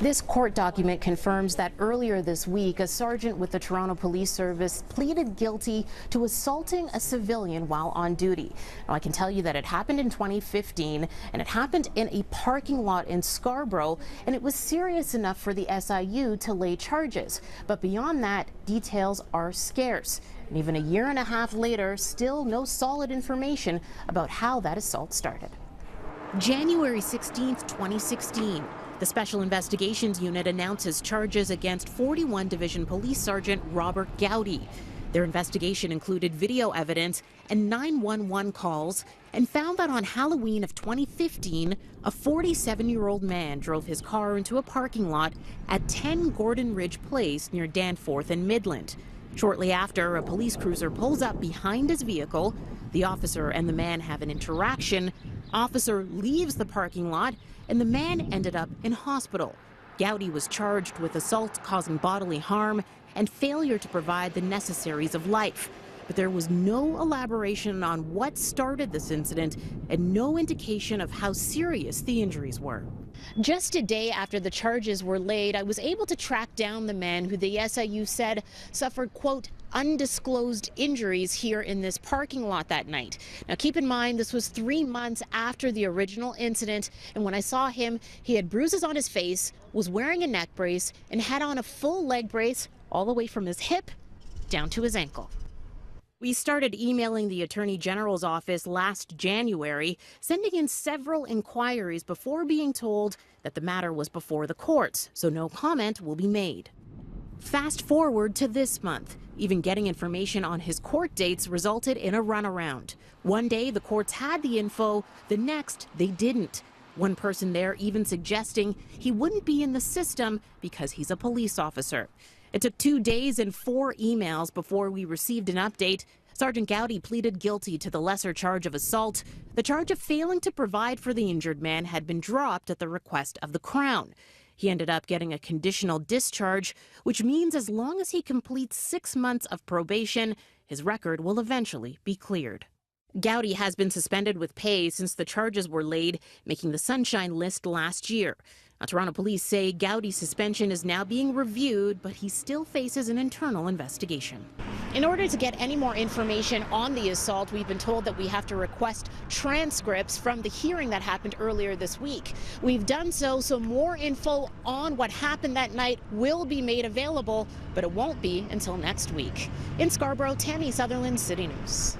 This court document confirms that earlier this week, a sergeant with the Toronto Police Service pleaded guilty to assaulting a civilian while on duty. Now, I can tell you that it happened in 2015, and it happened in a parking lot in Scarborough, and it was serious enough for the SIU to lay charges. But beyond that, details are scarce. And even a year and a half later, still no solid information about how that assault started. January 16th, 2016. The Special Investigations Unit announces charges against 41 Division Police Sergeant Robert Gowdy. Their investigation included video evidence and 911 calls and found that on Halloween of 2015, a 47-year-old man drove his car into a parking lot at 10 Gordon Ridge Place near Danforth and Midland. Shortly after, a police cruiser pulls up behind his vehicle. The officer and the man have an interaction. Officer leaves the parking lot, and the man ended up in hospital. Gowdy was charged with assault causing bodily harm and failure to provide the necessaries of life. But there was no elaboration on what started this incident and no indication of how serious the injuries were. Just a day after the charges were laid, I was able to track down the man who the SIU said suffered, quote, undisclosed injuries here in this parking lot that night. Now, keep in mind, this was 3 months after the original incident, and when I saw him, he had bruises on his face, was wearing a neck brace, and had on a full leg brace all the way from his hip down to his ankle. We started emailing the Attorney General's office last January, sending in several inquiries before being told that the matter was before the courts, so no comment will be made. Fast forward to this month. Even getting information on his court dates resulted in a runaround. One day the courts had the info, the next they didn't. One person there even suggesting he wouldn't be in the system because he's a police officer. It took 2 days and 4 emails before we received an update. Sergeant Gowdy pleaded guilty to the lesser charge of assault. The charge of failing to provide for the injured man had been dropped at the request of the Crown. He ended up getting a conditional discharge, which means as long as he completes 6 months of probation, his record will eventually be cleared. Gowdy has been suspended with pay since the charges were laid, making the Sunshine List last year. Now, Toronto police say Gowdy's suspension is now being reviewed, but he still faces an internal investigation. In order to get any more information on the assault, we've been told that we have to request transcripts from the hearing that happened earlier this week. We've done so more info on what happened that night will be made available, but it won't be until next week. In Scarborough, Tammie Sutherland, City News.